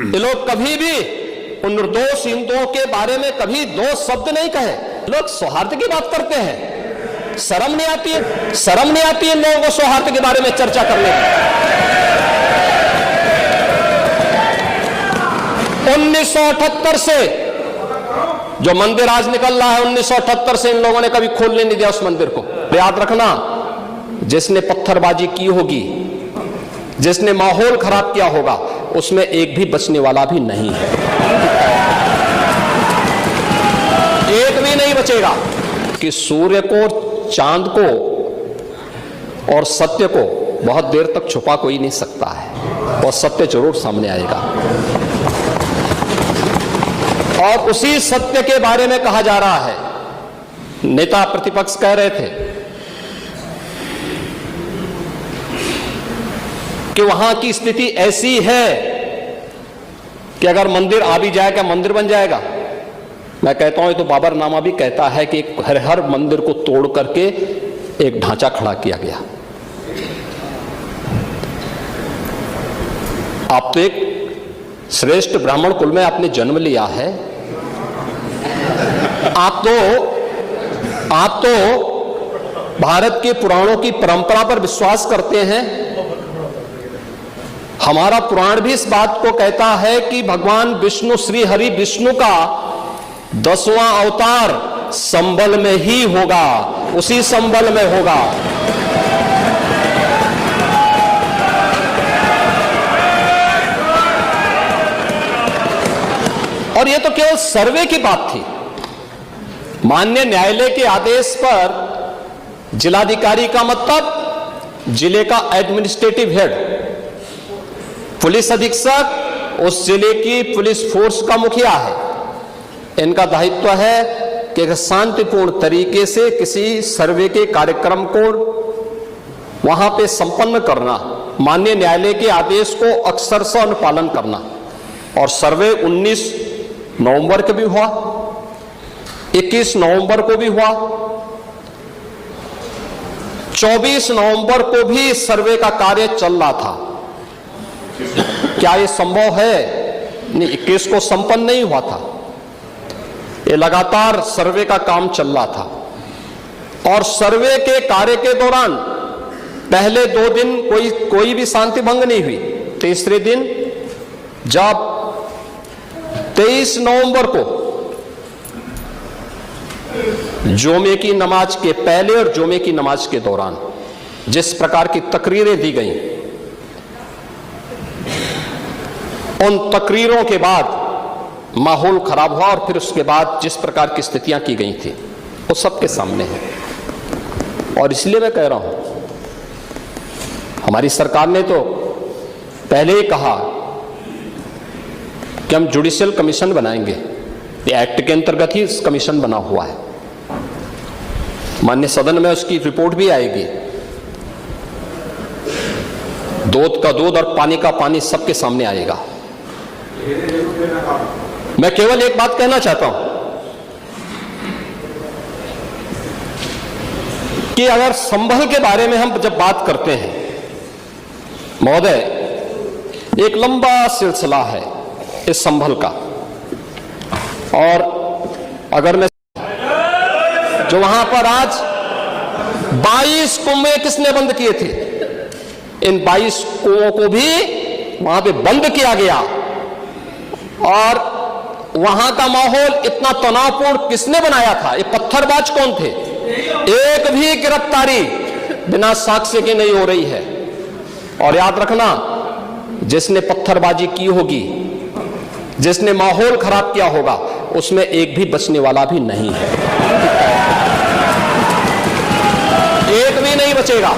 ये लोग कभी भी उन निर्दोष हिंदुओं के बारे में कभी दो शब्द नहीं कहे। लोग सौहार्द की बात करते हैं, शर्म नहीं आती है, शर्म नहीं आती है इन लोगों को सौहार्द के बारे में चर्चा करने की। 1978 से जो मंदिर आज निकल रहा है, 1978 से इन लोगों ने कभी खोलने नहीं दिया उस मंदिर को। याद रखना, जिसने पत्थरबाजी की होगी, जिसने माहौल खराब किया होगा, उसमें एक भी बचने वाला भी नहीं है, एक भी नहीं बचेगा। कि सूर्य को, चांद को और सत्य को बहुत देर तक छुपा कोई नहीं सकता है, और सत्य जरूर सामने आएगा। और उसी सत्य के बारे में कहा जा रहा है। नेता प्रतिपक्ष कह रहे थे कि वहां की स्थिति ऐसी है कि अगर मंदिर आ भी जाएगा, मंदिर बन जाएगा। मैं कहता हूं, तो बाबरनामा भी कहता है कि हर मंदिर को तोड़ करके एक ढांचा खड़ा किया गया। आप तो एक श्रेष्ठ ब्राह्मण कुल में आपने जन्म लिया है, आप तो भारत के पुराणों की परंपरा पर विश्वास करते हैं। हमारा पुराण भी इस बात को कहता है कि भगवान विष्णु, श्री हरि विष्णु का 10वां अवतार संबल में ही होगा, उसी संबल में होगा। और यह तो केवल सर्वे की बात थी। माननीय न्यायालय के आदेश पर जिलाधिकारी का मतलब जिले का एडमिनिस्ट्रेटिव हेड, पुलिस अधीक्षक उस जिले की पुलिस फोर्स का मुखिया है। इनका दायित्व है कि शांतिपूर्ण तरीके से किसी सर्वे के कार्यक्रम को वहां पे संपन्न करना, माननीय न्यायालय के आदेश को अक्षरशः अनुपालन करना। और सर्वे 19 नवंबर को भी हुआ, 21 नवंबर को भी हुआ, 24 नवंबर को भी सर्वे का कार्य चल रहा था। क्या यह संभव है? नहीं, 21 को संपन्न नहीं हुआ था। ये लगातार सर्वे का काम चल रहा था। और सर्वे के कार्य के दौरान पहले 2 दिन कोई भी शांति भंग नहीं हुई। तीसरे दिन जब 23 नवंबर को जुमे की नमाज के पहले और जुमे की नमाज के दौरान जिस प्रकार की तकरीरें दी गईं, उन तकरीरों के बाद माहौल खराब हुआ। और फिर उसके बाद जिस प्रकार की स्थितियां की गई थी वो सबके सामने है। और इसलिए मैं कह रहा हूं, हमारी सरकार ने तो पहले ही कहा कि हम जुडिशियल कमीशन बनाएंगे। ये एक्ट के अंतर्गत ही कमीशन बना हुआ है। माननीय सदन में उसकी रिपोर्ट भी आएगी। दूध का दूध और पानी का पानी सबके सामने आएगा। मैं केवल एक बात कहना चाहता हूं कि अगर संभल के बारे में हम जब बात करते हैं महोदय, एक लंबा सिलसिला है इस संभल का। और अगर मैं जो वहां पर आज 22 कुएं किसने बंद किए थे, इन 22 कुओं को भी वहां पे बंद किया गया। और वहां का माहौल इतना तनावपूर्ण किसने बनाया था? ये पत्थरबाज कौन थे? एक भी गिरफ्तारी बिना साक्ष्य के नहीं हो रही है। और याद रखना, जिसने पत्थरबाजी की होगी, जिसने माहौल खराब किया होगा, उसमें एक भी बचने वाला भी नहीं है, एक भी नहीं बचेगा।